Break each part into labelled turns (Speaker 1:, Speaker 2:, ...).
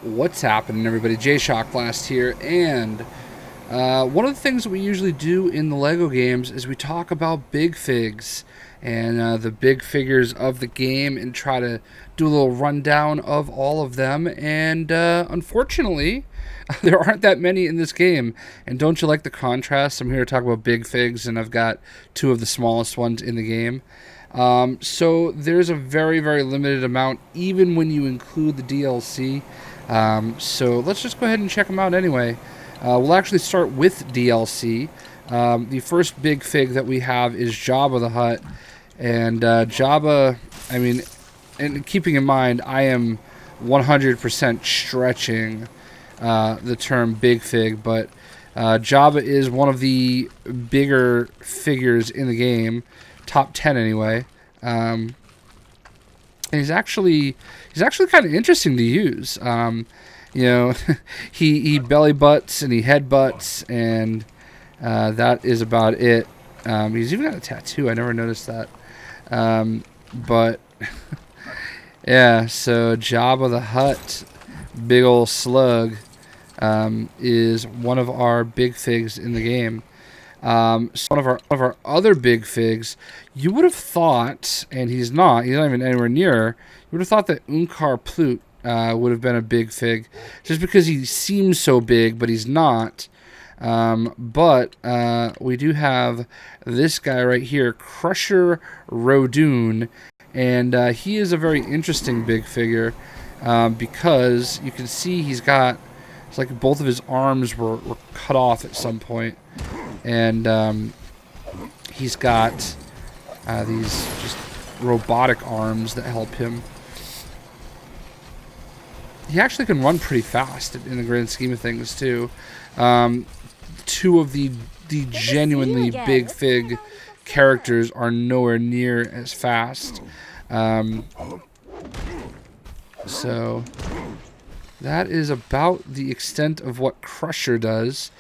Speaker 1: What's happening, everybody? J-Shock Blast here, and one of the things that we usually do in the LEGO games is we talk about big figs and the big figures of the game and try to do a little rundown of all of them. And unfortunately, there aren't that many in this game. And don't you like the contrast? I'm here to talk about big figs, and I've got two of the smallest ones in the game. So there's a very, very limited amount, even when you include the DLC. So let's just go ahead and check them out anyway. We'll actually start with DLC. The first big fig that we have is Jabba the Hutt. And Jabba, I mean, and keeping in mind, I am 100% stretching the term big fig, but Jabba is one of the bigger figures in the game, top 10 anyway. And he's actually kind of interesting to use. You know, he belly butts and he head butts, and that is about it. He's even got a tattoo. I never noticed that. But yeah, so Jabba the Hutt, big old slug, is one of our big figs in the game. So one of our other big figs, you would have thought, and he's not even anywhere near. You would have thought that Unkar Plut would have been a big fig, just because he seems so big, but he's not. But we do have this guy right here, Crusher Roodown, and he is a very interesting big figure because you can see he's got, it's like both of his arms were cut off at some point. And he's got these just robotic arms that help him. He actually can run pretty fast in the grand scheme of things, too. Two of the genuinely big fig characters are nowhere near as fast. So that is about the extent of what Crusher does.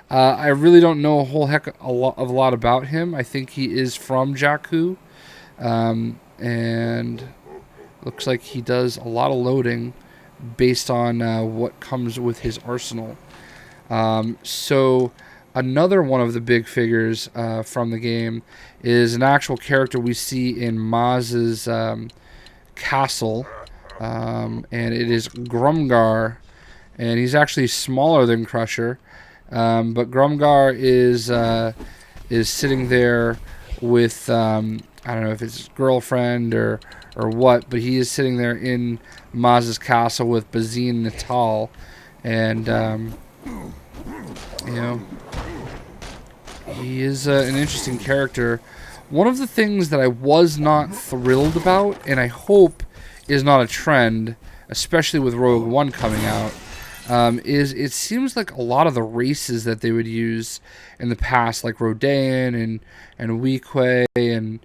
Speaker 1: I really don't know a whole heck of a lot about him. I think he is from Jakku, and looks like he does a lot of loading based on what comes with his arsenal. So another one of the big figures from the game is an actual character we see in Maz's castle, and it is Grumgar, and he's actually smaller than Crusher. But Grumgar is sitting there with I don't know if it's his girlfriend or what, but he is sitting there in Maz's castle with Bazine Natal, and you know, he is an interesting character. One of the things that I was not thrilled about, and I hope is not a trend, especially with Rogue One coming out, is it seems like a lot of the races that they would use in the past, like Roodown and Weequay and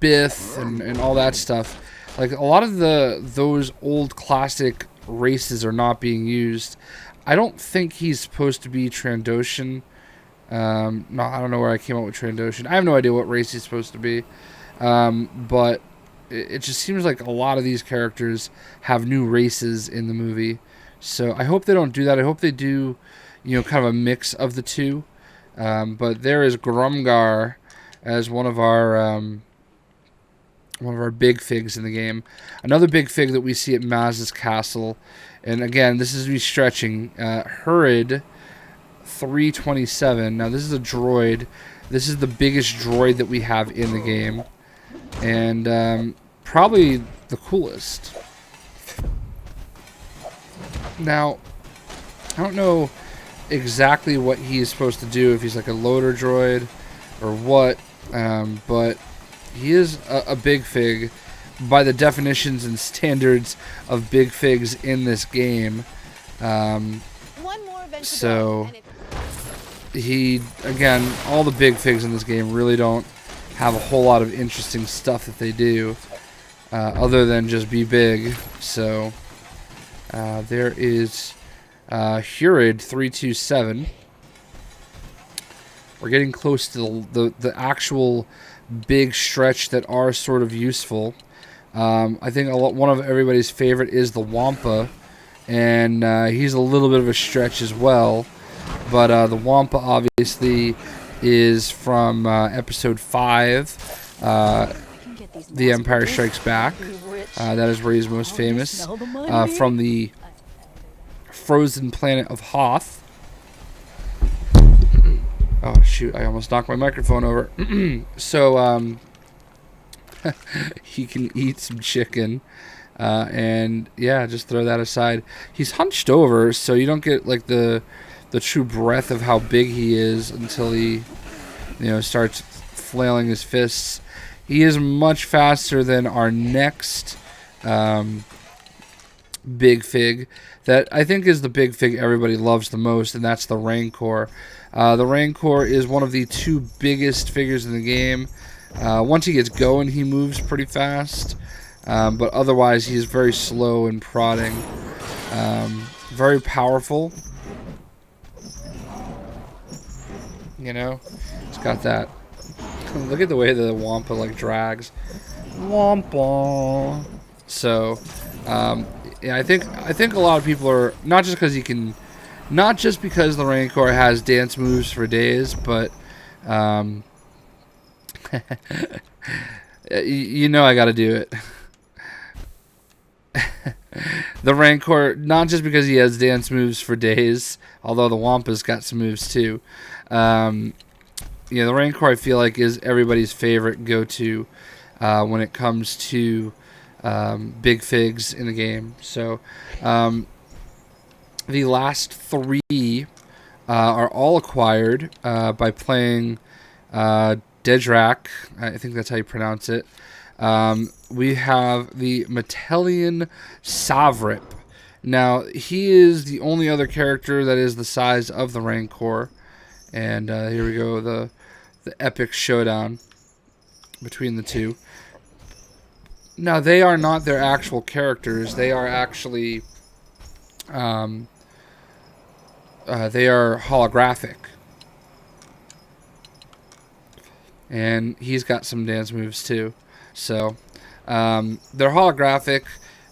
Speaker 1: Biff and all that stuff, like a lot of those old classic races are not being used. I don't think he's supposed to be Trandoshan. No, I don't know where I came up with Trandoshan. I have no idea what race he's supposed to be, but it just seems like a lot of these characters have new races in the movie. So I hope they don't do that. I hope they do, you know, kind of a mix of the two. But there is Grumgar as one of our big figs in the game. Another big fig that we see at Maz's castle, and again, this is me stretching, HURID 327. Now this is a droid. This is the biggest droid that we have in the game, and probably the coolest. Now, I don't know exactly what he is supposed to do, if he's like a loader droid or what, but he is a big fig by the definitions and standards of big figs in this game. So he, again, all the big figs in this game really don't have a whole lot of interesting stuff that they do, other than just be big. So there is HURID 327. We're getting close to the actual big stretch that are sort of useful. I think one of everybody's favorite is the Wampa, and he's a little bit of a stretch as well. But the Wampa obviously is from episode 5, The Empire Strikes Back. That is where he's most famous, from the frozen planet of Hoth. Oh shoot, I almost knocked my microphone over. So he can eat some chicken, and yeah, just throw that aside. He's hunched over, so you don't get like the true breadth of how big he is until he, starts flailing his fists. He is much faster than our next big fig that I think is the big fig everybody loves the most, and that's the Rancor. The Rancor is one of the 2 biggest figures in the game. Once he gets going, he moves pretty fast, but otherwise he's very slow and prodding. Very powerful. It's got that. Look at the way the Wampa like drags. Wampa. So, yeah, I think a lot of people are not just because the Rancor has dance moves for days, but I got to do it. The Rancor, not just because he has dance moves for days, although the Wampa's got some moves too. The Rancor I feel like is everybody's favorite go-to when it comes to big figs in the game. So the last 3 are all acquired by playing Dedrak. I think that's how you pronounce it. We have the Mantellian Savrip. Now, he is the only other character that is the size of the Rancor. And here we go, the epic showdown between the 2. Now, they are not their actual characters. They are actually, they are holographic. And he's got some dance moves too. So, they're holographic,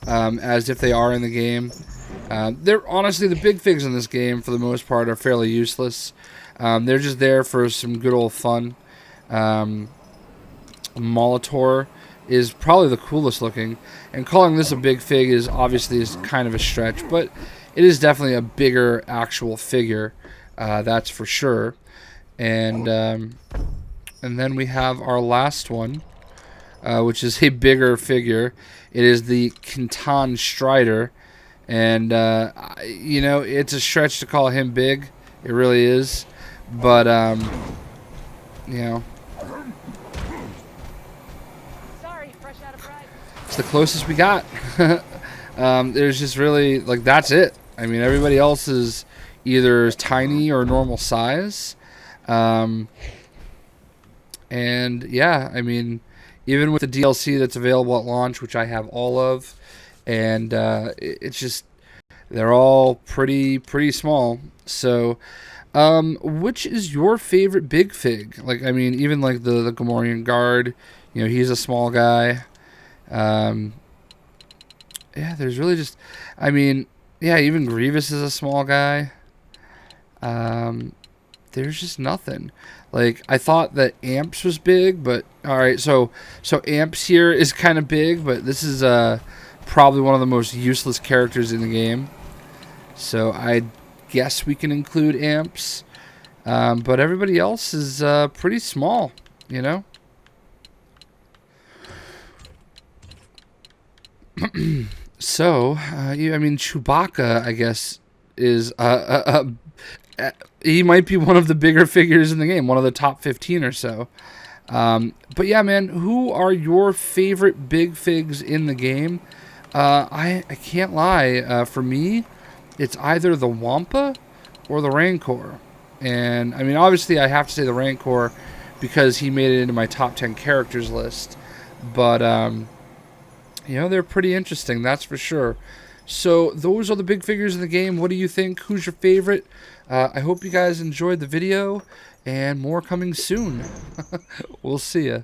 Speaker 1: as if they are in the game. They're honestly, the big figs in this game, for the most part, are fairly useless. They're just there for some good old fun. Molitor is probably the coolest looking, and calling this a big fig is kind of a stretch, but it is definitely a bigger actual figure, that's for sure. And then we have our last one, which is a bigger figure. It is the Kintan Strider, and it's a stretch to call him big. It really is, but it's the closest we got. There's just really, that's it. I mean, everybody else is either tiny or normal size. And yeah, I mean, even with the DLC that's available at launch, which I have all of, and it's just, they're all pretty small. So, which is your favorite big fig? Even the Gamorrean Guard, he's a small guy. Yeah, there's really just, even Grievous is a small guy. There's just nothing. I thought that Amps was big, but alright, so Amps here is kind of big, but this is probably one of the most useless characters in the game. So I guess we can include Amps. But everybody else is pretty small, So, Chewbacca, I guess, is he might be one of the bigger figures in the game, one of the top 15 or so. But yeah, man, who are your favorite big figs in the game? I can't lie. For me, it's either the Wampa or the Rancor. And, obviously I have to say the Rancor because he made it into my top 10 characters list. But, they're pretty interesting, that's for sure. So those are the big figures in the game. What do you think? Who's your favorite? I hope you guys enjoyed the video, and more coming soon. We'll see ya.